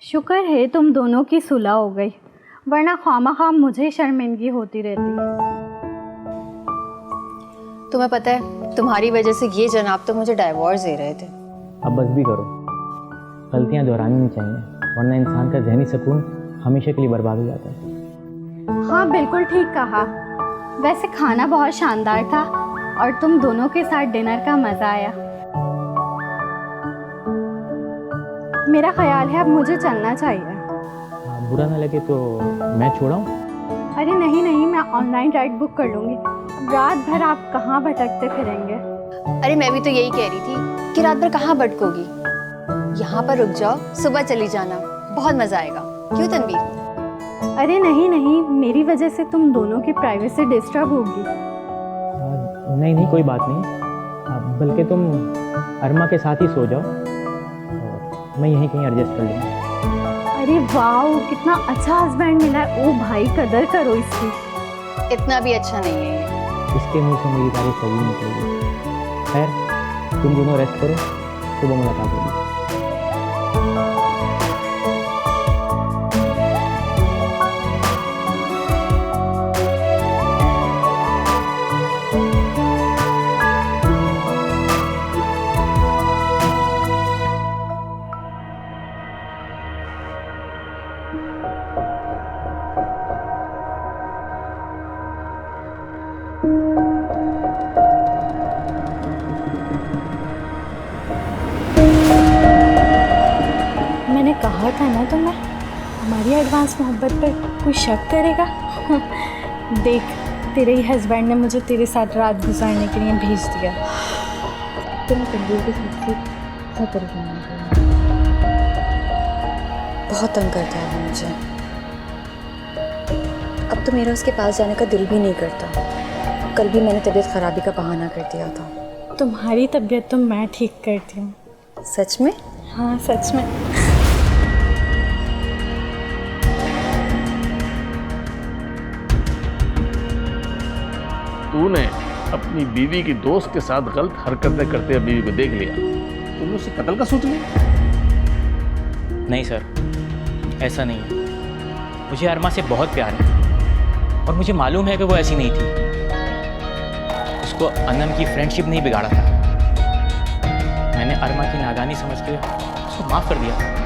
शुक्र है तुम दोनों की सुलह हो गई, वरना खामखा मुझे शर्मिंदगी होती रहती। तुम्हें पता है तुम्हारी वजह से ये जनाब तो मुझे डाइवोर्स दे रहे थे। अब बस भी करो, गलतियां दोहरानी नहीं चाहिए, वरना इंसान का जहनी सुकून हमेशा के लिए बर्बाद हो जाता है। हाँ बिल्कुल ठीक कहा। वैसे खाना बहुत शानदार था और तुम दोनों के साथ डिनर का मज़ा आया। मेरा ख्याल है अब मुझे चलना चाहिए। बुरा ना लगे तो मैं छोड़ाऊँ? अरे नहीं नहीं, मैं ऑनलाइन राइड बुक कर लूँगी। अब रात भर आप कहाँ भटकते फिरेंगे? अरे मैं भी तो यही कह रही थी कि रात भर कहाँ भटकोगी, यहाँ पर रुक जाओ, सुबह चली जाना, बहुत मज़ा आएगा। क्यों तनवीर? अरे नहीं नहीं, मेरी वजह से तुम दोनों की प्राइवेसी डिस्टर्ब होगी। नहीं नहीं, कोई बात नहीं, बल्कि तुम अरमा के साथ ही सो जाओ, मैं यहीं कहीं एडजस्ट कर लूँगा। अरे वाह, कितना अच्छा हस्बैंड मिला है। ओ भाई, कदर करो इसकी। इतना भी अच्छा नहीं है ये। इसके मुंह से मेरी तारीफ कभी निकलेगी। खैर, तुम दोनों रेस्ट करो, सुबह मुलाकात होगी। मैंने कहा था ना तुम्हें, हमारी एडवांस मोहब्बत पर कोई शक करेगा? देख, तेरे ही हस्बैंड ने मुझे तेरे साथ रात गुजारने के लिए भेज दिया। तुम तनवीर के साथ बहुत परेशान हो। बहुत तंग करता है वो मुझे। अब तो मेरा उसके पास जाने का दिल भी नहीं करता। कल भी मैंने तबीयत खराबी का बहाना कर दिया था। तुम्हारी तबीयत तो मैं ठीक करती हूँ। सच में? हाँ सच में। तूने अपनी बीवी की दोस्त के साथ गलत हरकतें करते हुए बीवी को देख लिया, तुमने उसे कत्ल का सोच लिया? नहीं सर, ऐसा नहीं है। मुझे अरमा से बहुत प्यार है और मुझे मालूम है कि वो ऐसी नहीं थी। उसको अनम की फ्रेंडशिप नहीं बिगाड़ा था। मैंने अरमा की नादानी समझ के उसको माफ़ कर दिया।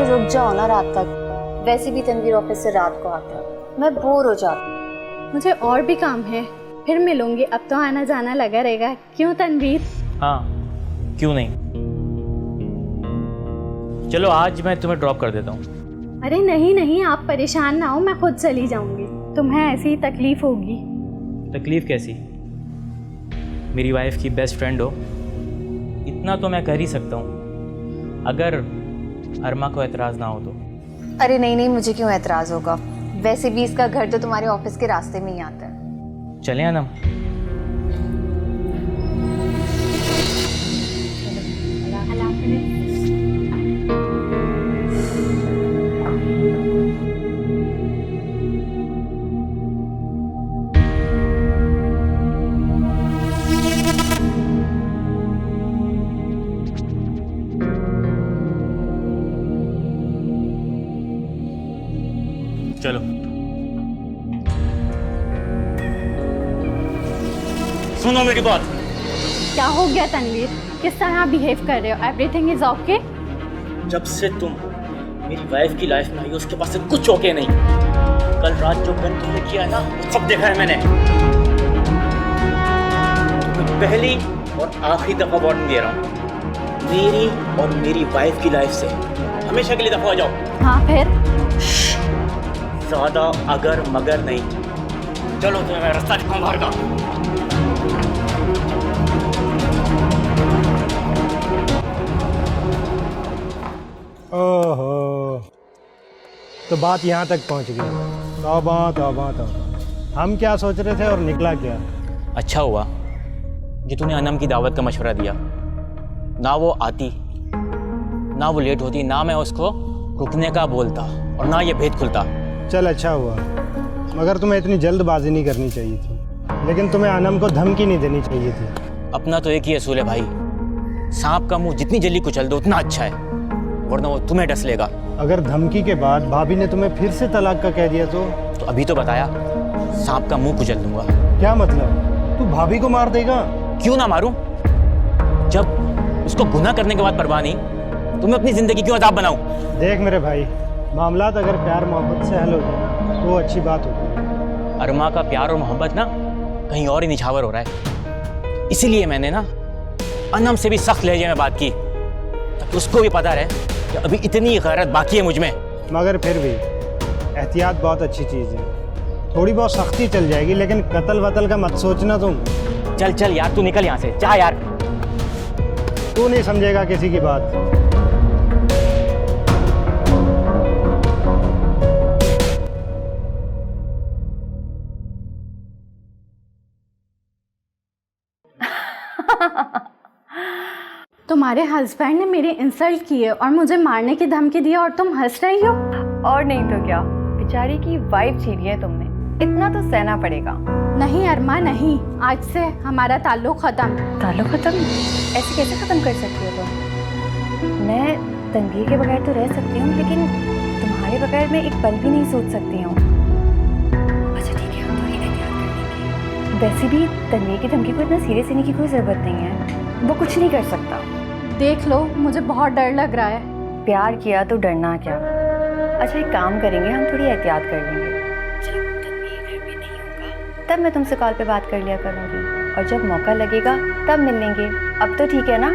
रुक जाओ ना रात तक। वैसे भी तनवीर ऑफिस से रात को आता है, मैं बोर हो जाती। मुझे और भी काम है, फिर मिलूंगी। अब तो आना जाना लगा रहेगा, क्यों तनवीर? हाँ, क्यों नहीं। चलो आज मैं तुम्हें ड्रॉप कर देता हूँ। अरे नहीं नहीं, आप परेशान ना हो, मैं खुद चली जाऊंगी। तुम्हें ऐसी ही तकलीफ होगी। तकलीफ कैसी? मेरी वाइफ की बेस्ट फ्रेंड हो, इतना तो मैं कर ही सकता हूँ, अगर अरमा को एतराज़ ना हो तो। अरे नहीं नहीं, मुझे क्यों एतराज़ होगा? वैसे भी इसका घर तो तुम्हारे ऑफिस के रास्ते में ही आता है। चलें अनम? चलो। सुनो मेरी बात। क्या हो गया तनवीर? किस तरह बिहेव कर रहे हो? Everything is okay? जब से तुम मेरी वाइफ की लाइफ में आई उसके पास से कुछ ओके नहीं। कल रात जो गन तुमने किया है ना, वो सब देखा है मैंने। तुम्हें पहली और आखिरी दफा वार्निंग दे रहा हूँ, मेरी और मेरी वाइफ की लाइफ से हमेशा के लिए दफा हो जाओ। हाँ फिर? ज्यादा अगर मगर नहीं। चलो तुम्हें मैं रास्ता दिखाऊं बाहर का। तो बात यहाँ तक पहुँच गई। तौबा तौबा तौबा, हम क्या सोच रहे थे और निकला क्या। अच्छा हुआ कि तूने अनम की दावत का मशवरा दिया। ना वो आती, ना वो लेट होती, ना मैं उसको रुकने का बोलता और ना ये भेद खुलता। चल अच्छा हुआ, मगर तुम्हें इतनी जल्दबाजी नहीं करनी चाहिए थी, लेकिन तुम्हें अनम को धमकी नहीं देनी चाहिए थी। अपना तो एक ही असूल है भाई, सांप का मुंह जितनी जल्दी कुचल दो उतना अच्छा है, वरना वो तुम्हें डस लेगा। अगर धमकी के बाद भाभी ने तुम्हें फिर से तलाक का कह दिया तो अभी तो बताया, सांप का मुंह कुचल दूंगा। क्या मतलब, तू भाभी को मार देगा? क्यों ना मारूं? जब उसको गुनाह करने के बाद परवाह नहीं, तो मैं अपनी जिंदगी क्यों अजाब बनाऊं? देख मेरे भाई, मामलात अगर प्यार मोहब्बत से हल हो जाए ना तो वो अच्छी बात होती है। अरमा का प्यार और मोहब्बत ना कहीं और ही निछावर हो रहा है। इसीलिए मैंने ना अनम से भी सख्त लहजे में बात की, ताकि उसको भी पता रहे कि अभी इतनी गैरत बाकी है मुझ में। मगर फिर भी एहतियात बहुत अच्छी चीज़ है। थोड़ी बहुत सख्ती चल जाएगी, लेकिन कत्ल वतल का मत सोचना तुम। चल चल यार, तू निकल यहाँ से, जा यार। तू नहीं समझेगा किसी की बात। तुम्हारे हस्बैंड ने मेरी इंसल्ट की है और मुझे मारने की धमकी दी है और तुम हंस रही हो। और नहीं तो क्या, बेचारी की वाइफ छीनी है तुमने, इतना तो सहना पड़ेगा। नहीं अरमा नहीं, आज से हमारा ताल्लुक खत्म। ताल्लुक खत्म? ऐसे कैसे खत्म कर सकती हो तुम? मैं तनवीर के बगैर तो रह सकती हूँ, लेकिन तुम्हारे बगैर मैं एक पल भी नहीं सोच सकती हूँ। अच्छा ठीक है, हम थोड़ी एहतियात कर लेंगे। वैसे भी तनवीर की धमकी को इतना सीरियस लेने की कोई ज़रूरत नहीं है, वो कुछ नहीं कर सकता। देख लो, मुझे बहुत डर लग रहा है। प्यार किया तो डरना क्या। अच्छा एक काम करेंगे, हम थोड़ी एहतियात कर लेंगे। जब तनवीर घर पे नहीं होगा तब मैं तुमसे कॉल पे बात कर लिया करूँगी, और जब मौका लगेगा तब मिल लेंगे। अब तो ठीक है ना?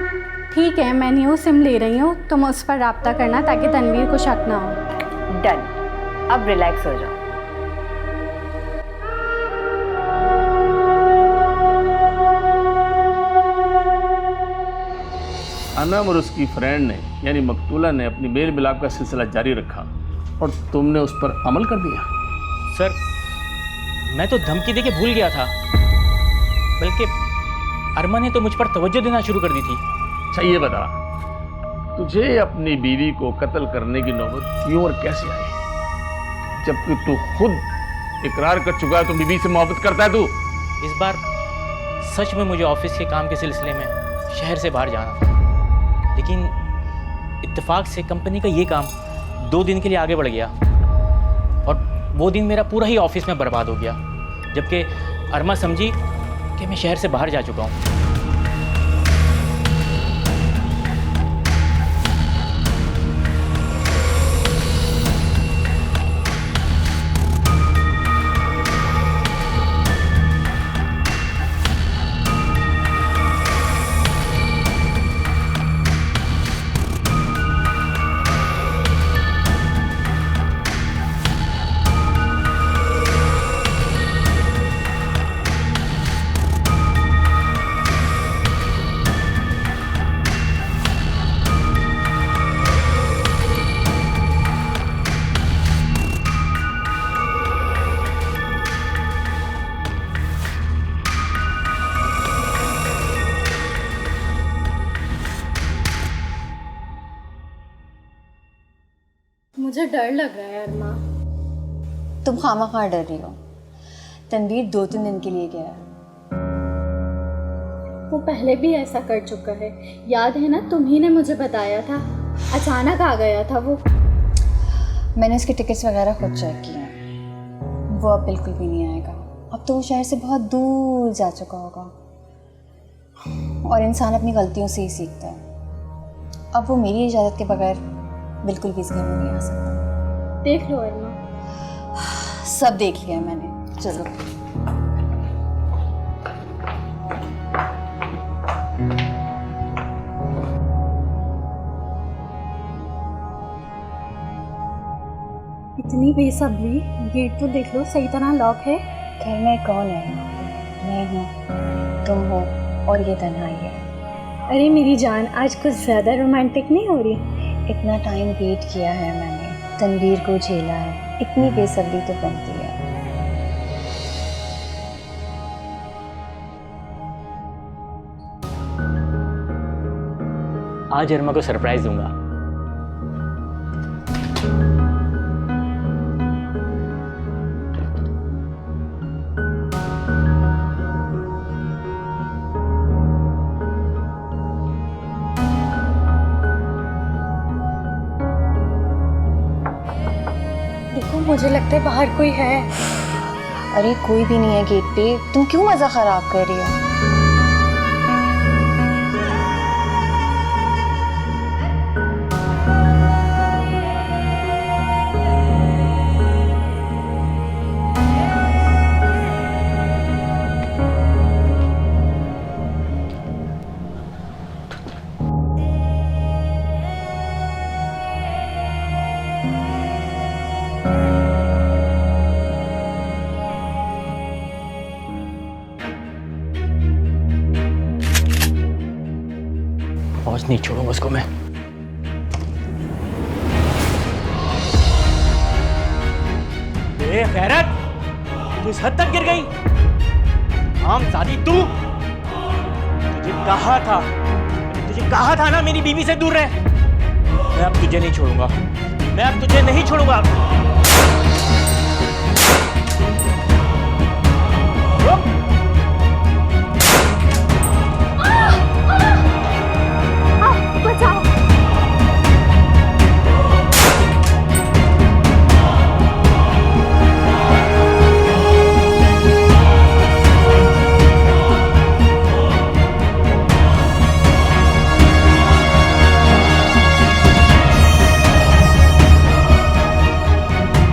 ठीक है, मैं न्यू सिम ले रही हूँ, तुम उस पर रब्ता करना ताकि तनवीर को शक ना हो। डन। अब रिलैक्स हो जाओ। अनम और उसकी फ्रेंड ने यानी मकतूला ने अपनी मेल मिलाप का सिलसिला जारी रखा और तुमने उस पर अमल कर दिया। सर, मैं तो धमकी देके भूल गया था, बल्कि अरमा ने तो मुझ पर तवज्जो देना शुरू कर दी थी। अच्छा ये बता, तुझे अपनी बीवी को कत्ल करने की नौबत क्यों और कैसे आई, जबकि तू खुद इकरार कर चुका है, तो बीवी से मोहब्बत करता है तू। इस बार सच में मुझे ऑफिस के काम के सिलसिले में शहर से बाहर जाना था, लेकिन इत्तेफाक से कंपनी का ये काम 2 दिन के लिए आगे बढ़ गया और वो दिन मेरा पूरा ही ऑफिस में बर्बाद हो गया, जबकि अरमा समझी कि मैं शहर से बाहर जा चुका हूँ। मुझे डर लग रहा है अरमा। तुम खामखा डर रही हो। तनवीर 2-3 दिन के लिए गया है। वो पहले भी ऐसा कर चुका है, याद है ना? तुम्ही ने मुझे बताया था, अचानक आ गया था वो। मैंने उसके टिकट्स वगैरह खुद चेक किए हैं, वो अब बिल्कुल भी नहीं आएगा। अब तो वो शहर से बहुत दूर जा चुका होगा, और इंसान अपनी गलतियों से ही सीखता है। अब वो मेरी इजाज़त के बगैर बिल्कुल भी इस घर में नहीं आ सकता। देख लो अरमा। सब देख लिया मैंने, चलो। इतनी बेसब्री, गेट तो देख लो, सही तरह लॉक है। घर में कौन है? मैं हूँ, तुम हो, और ये तन्हाई है। अरे मेरी जान, आज कुछ ज़्यादा रोमांटिक नहीं हो रही? इतना टाइम वेट किया है मैंने, तनवीर को झेला है, इतनी बेसब्री तो बनती है। आज अरमा को सरप्राइज दूंगा। देखो, मुझे लगता है बाहर कोई है। अरे कोई भी नहीं है गेट पे, तुम क्यों मजा खराब कर रही हो? आज नहीं छोड़ूंगा उसको मैं। ए खैरत, तू इस हद तक गिर गई? आम शादी तू? तुझे कहा था ना मेरी बीवी से दूर रह। मैं अब तुझे नहीं छोड़ूंगा, मैं अब तुझे नहीं छोड़ूंगा।